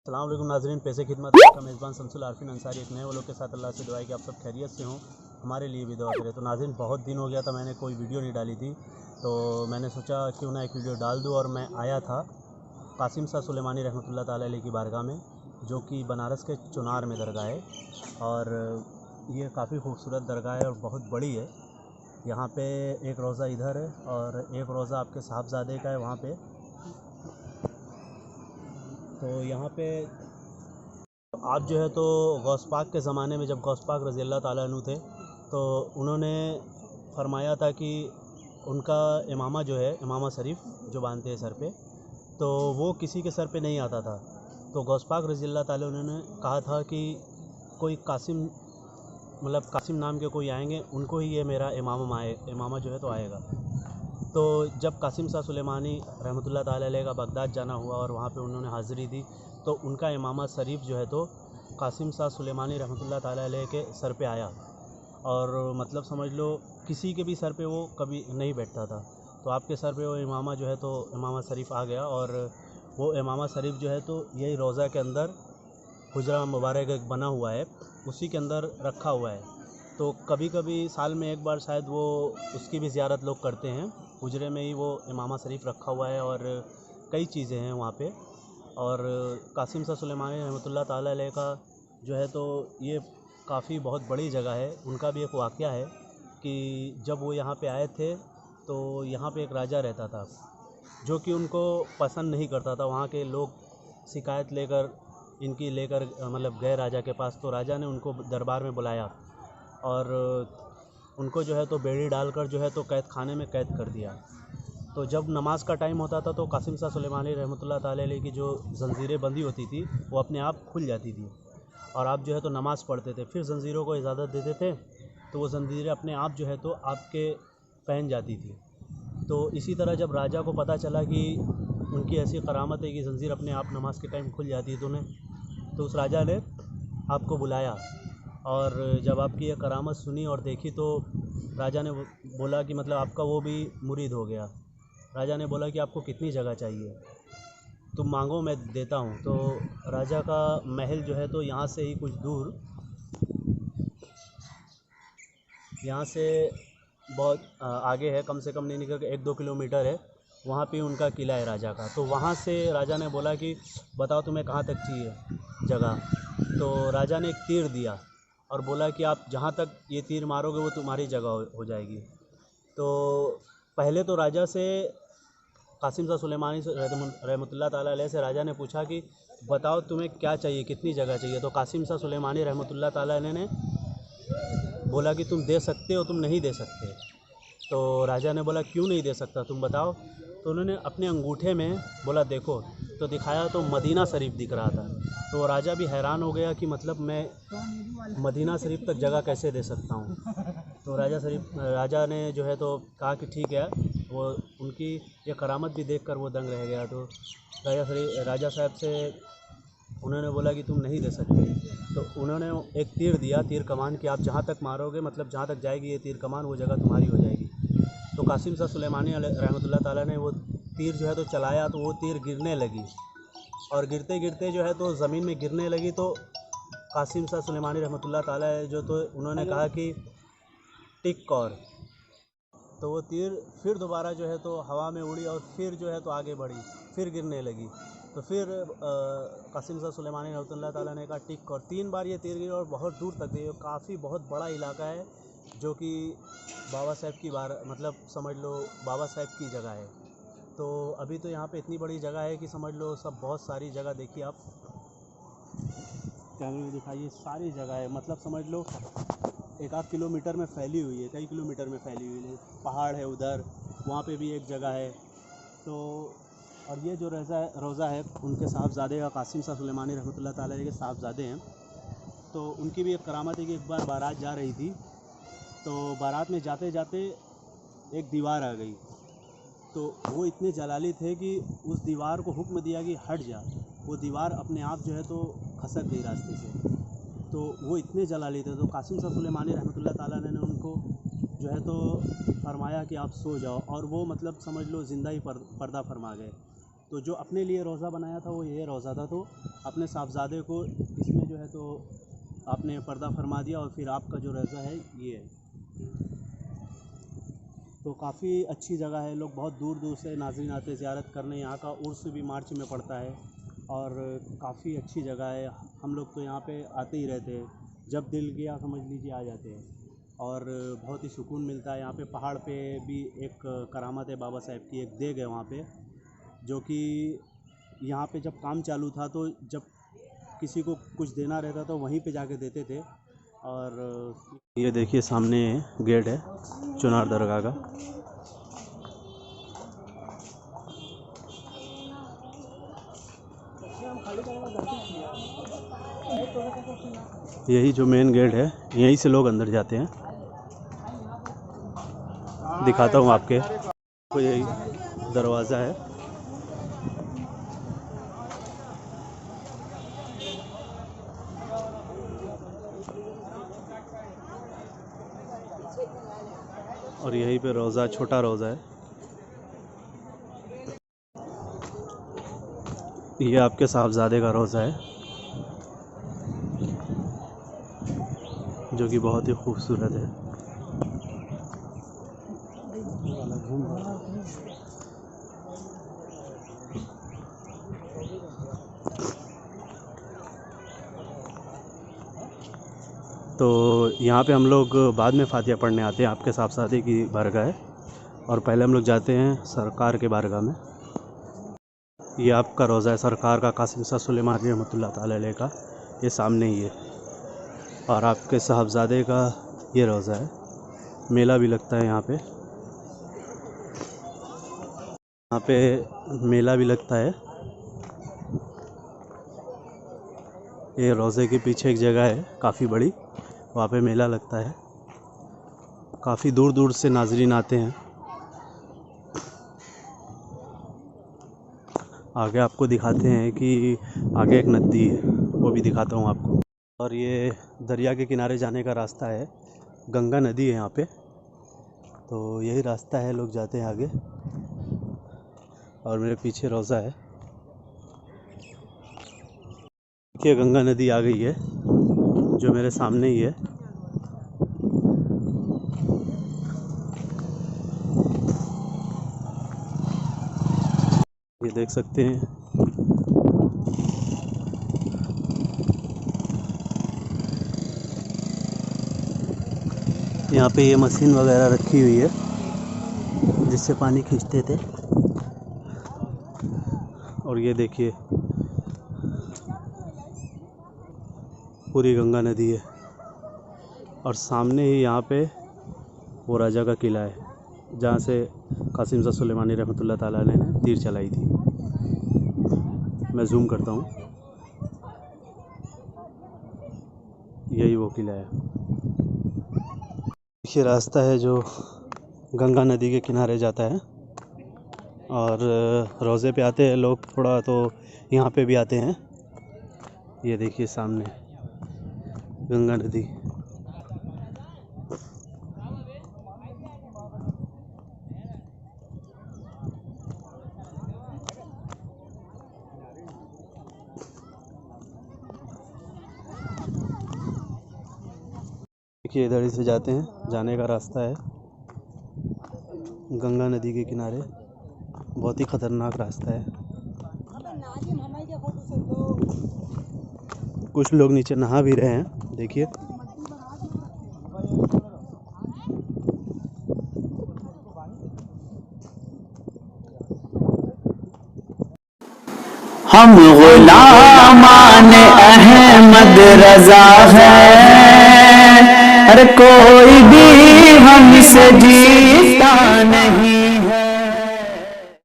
अस्सलाम वालेकुम नाज़रीन, पैसे खिदमत का मेज़बान शमसुल आरफीन अंसारी एक नए वालों के साथ अल्लाह से दुआ है कि आप सब खैरियत से हों, हमारे लिए भी दुआ करें। तो नाज़रीन, बहुत दिन हो गया था मैंने कोई वीडियो नहीं डाली थी, तो मैंने सोचा क्यों ना एक वीडियो डाल दूँ। और मैं आया था कासिम शाह सुलेमानी रहमतुल्लाह ताला अलैह की बारगाह में, जो कि बनारस के चुनार में दरगाह है। और ये काफ़ी खूबसूरत दरगाह है और बहुत बड़ी है। यहाँ पे एक रोज़ा इधर है और एक रोज़ा आपके साहबजादे का है वहाँ पे। तो यहाँ पे आप जो है तो गौस पाक के ज़माने में, जब गौस पाक रज़ी अल्लाह ताला अन्हु थे, तो उन्होंने फरमाया था कि उनका इमामा जो है, इमामा शरीफ जो बांधते हैं सर पे, तो वो किसी के सर पे नहीं आता था। तो गौस पाक रज़ी अल्लाह ताला उन्होंने कहा था कि कोई कासिम, मतलब कासिम नाम के कोई आएंगे, उनको ही ये मेरा इमामा जो है तो आएगा। तो जब कासिम शाह सुलेमानी रहमतुल्लाह ताला अलैह का बगदाद जाना हुआ और वहाँ पे उन्होंने हाज़िरी दी, तो उनका इमामा शरीफ जो है तो कासिम शाह सुलेमानी रहमतुल्लाह ताला अलैह के सर पे आया। और मतलब समझ लो किसी के भी सर पे वो कभी नहीं बैठता था, तो आपके सर पे वो इमामा जो है तो इमामा शरीफ आ गया। और वो इमामा शरीफ जो है तो यही रोज़ा के अंदर हुजरा मुबारक एक बना हुआ है, उसी के अंदर रखा हुआ है। तो कभी कभी साल में एक बार शायद वो उसकी भी ज़ियारत लोग करते हैं। हुजरे में ही वो इमामा शरीफ रखा हुआ है और कई चीज़ें हैं वहाँ पे। और कासिम शाह सुलेमानी रहमतुल्लाह ताला अलैह का जो है तो ये काफ़ी बहुत बड़ी जगह है। उनका भी एक वाक़या है कि जब वो यहाँ पे आए थे तो यहाँ पे एक राजा रहता था जो कि उनको पसंद नहीं करता था। वहाँ के लोग शिकायत लेकर मतलब गए राजा के पास, तो राजा ने उनको दरबार में बुलाया और उनको जो है तो बेड़ी डालकर जो है तो कैद खाने में कैद कर दिया। तो जब नमाज का टाइम होता था तो कासिम शाह सुलेमानी रहमतुल्लाह ताला अलैह की जो जंजीरें बंधी होती थी वो अपने आप खुल जाती थी और आप जो है तो नमाज़ पढ़ते थे। फिर जंजीरों को इजाज़त देते थे तो वो जंजीरें अपने आप जो है तो आपके पहन जाती थी। तो इसी तरह जब राजा को पता चला कि उनकी ऐसी करामत है कि जंजीर अपने आप नमाज के टाइम खुल जाती है, तो उस राजा ने आपको बुलाया। और जब आपकी ये करामत सुनी और देखी तो राजा ने बोला कि मतलब आपका वो भी मुरीद हो गया। राजा ने बोला कि आपको कितनी जगह चाहिए, तुम मांगो मैं देता हूँ। तो राजा का महल जो है तो यहाँ से ही कुछ दूर, यहाँ से बहुत आगे है, कम से कम नहीं निकल के 1-2 किलोमीटर है, वहाँ पे उनका किला है राजा का। तो वहाँ से राजा ने बोला कि बताओ तुम्हें कहाँ तक चाहिए जगह। तो राजा ने एक तीर दिया और बोला कि आप जहाँ तक ये तीर मारोगे वो तुम्हारी जगह हो जाएगी। तो पहले तो राजा से, कासिम शाह सुलेमानी रहमतुल्लाह ताला अलैह से राजा ने पूछा कि बताओ तुम्हें क्या चाहिए, कितनी जगह चाहिए। तो कासिम शाह सुलेमानी रहमतुल्लाह ताला अलैह ने बोला कि तुम दे सकते हो, तुम नहीं दे सकते। तो राजा ने बोला क्यों नहीं दे सकता, तुम बताओ। तो उन्होंने अपने अंगूठे में बोला देखो, तो दिखाया तो मदीना शरीफ दिख रहा था। तो राजा भी हैरान हो गया कि मतलब मैं मदीना शरीफ तक जगह कैसे दे सकता हूँ। तो राजा ने जो है तो कहा कि ठीक है। वो उनकी ये करामत भी देखकर वो दंग रह गया। तो राजा साहब से उन्होंने बोला कि तुम नहीं दे सकते। तो उन्होंने एक तीर दिया, तीर कमान, कि आप जहाँ तक मारोगे, मतलब जहाँ तक जाएगी ये तीर कमान, वो जगह तुम्हारी हो जाएगी। तो कासिम शाह सुलेमानी रहमतुल्लाह ताला ने वो तीर जो है तो चलाया, तो वो तीर गिरने लगी और गिरते गिरते जो है तो ज़मीन में गिरने लगी। तो कासिम शाह सुलेमानी रहमतुल्लाह ताला जो तो उन्होंने कहा कि टिक और, तो वो तीर फिर दोबारा जो है तो हवा में उड़ी और फिर जो है तो आगे बढ़ी, फिर गिरने लगी। तो फिर कासिम शाह सुलेमानी रहमतुल्लाह ताला ने कहा टिक, और 3 बार ये तीर गिरी और बहुत दूर तक गई। काफ़ी बहुत बड़ा इलाका है जो कि बाबा साहब की मतलब समझ लो बाबा साहब की जगह है। तो अभी तो यहाँ पे इतनी बड़ी जगह है कि समझ लो सब बहुत सारी जगह देखिए आप, कैमरे में दिखाइए, सारी जगह है, मतलब समझ लो 1-8 किलोमीटर में फैली हुई है, कई किलोमीटर में फैली हुई है। पहाड़ है उधर, वहाँ पे भी एक जगह है। तो और ये जो रोज़ा है उनके साहबजादे का, कासिम शाह सुलेमानी रहमतुल्लाह ताला के साहबजादे हैं। तो उनकी भी एक करामत है कि एक बार बारात जा रही थी, तो बारात में जाते जाते एक दीवार आ गई। तो वो इतने जलाली थे कि उस दीवार को हुक्म दिया कि हट जा। वो दीवार अपने आप जो है तो खसक गई रास्ते से। तो वो इतने जलाली थे, तो कासिम शाह सुलेमानी रहमतुल्लाह ताला ने उनको जो है तो फरमाया कि आप सो जाओ, और वो मतलब समझ लो ज़िंदा ही पर्दा फरमा गए। तो जो अपने लिए रोज़ा बनाया था वो ये रोज़ा था। तो अपने साहबजादे को इसमें जो है तो आपने पर्दा फरमा दिया और फिर आपका जो रज़ा है ये है। तो काफ़ी अच्छी जगह है, लोग बहुत दूर दूर से नाज़रीन आते ज़ियारत करने। यहाँ का उर्स भी मार्च में पड़ता है और काफ़ी अच्छी जगह है। हम लोग तो यहाँ पे आते ही रहते हैं, जब दिल किया समझ लीजिए आ जाते हैं और बहुत ही सुकून मिलता है। यहाँ पे पहाड़ पे भी एक करामत है, बाबा साहब की एक देग है वहाँ पे, जो कि यहाँ पे जब काम चालू था तो जब किसी को कुछ देना रहता तो वहीं पे जाके देते थे। और ये देखिए सामने गेट है चुनार दरगाह का। यही जो मेन गेट है, यहीं से लोग अंदर जाते हैं। दिखाता हूँ आपके तो यही दरवाज़ा है। और यहीं पे रोज़ा, छोटा रोज़ा है। ये आपके साहबजादे का रोज़ा है जो कि बहुत ही खूबसूरत है। तो यहाँ पे हम लोग बाद में फातिहा पढ़ने आते हैं, आपके साहबजादे की बारगाह है, और पहले हम लोग जाते हैं सरकार के बारगाह में। ये आपका रोज़ा है सरकार का, कासिम शाह सुलेमानी रहमतुल्लाह ताला अलैह का, ये सामने ही है। और आपके साहबजादे का ये रोज़ा है। मेला भी लगता है यहाँ पे मेला भी लगता है। ये रोज़े के पीछे एक जगह है काफ़ी बड़ी, वहाँ पे मेला लगता है। काफ़ी दूर दूर से नाज़रीन आते हैं। आगे आपको दिखाते हैं कि आगे एक नदी है, वो भी दिखाता हूँ आपको। और ये दरिया के किनारे जाने का रास्ता है, गंगा नदी है यहाँ पे, तो यही रास्ता है, लोग जाते हैं आगे। और मेरे पीछे रोज़ा है, देखिए गंगा नदी आ गई है जो मेरे सामने ही है। ये देख सकते हैं। यहाँ पे ये मशीन वगैरह रखी हुई है जिससे पानी खींचते थे। और ये देखिए पूरी गंगा नदी है, और सामने ही यहाँ पे वो राजा का किला है जहाँ से कासिम शाह सुलेमानी रहमतुल्लाह ताला अलैह ने तीर चलाई थी। मैं जूम करता हूँ, यही वो किला है। ये रास्ता है जो गंगा नदी के किनारे जाता है। और रोज़े पे आते हैं लोग थोड़ा, तो यहाँ पे भी आते हैं। ये देखिए सामने गंगा नदी। देखिए इधर ही से जाते हैं, जाने का रास्ता है गंगा नदी के किनारे। बहुत ही ख़तरनाक रास्ता है। कुछ लोग नीचे नहा भी रहे हैं, देखिए। हम गुलामान अहमद रज़ा है, हर कोई भी हमसे जीता नहीं।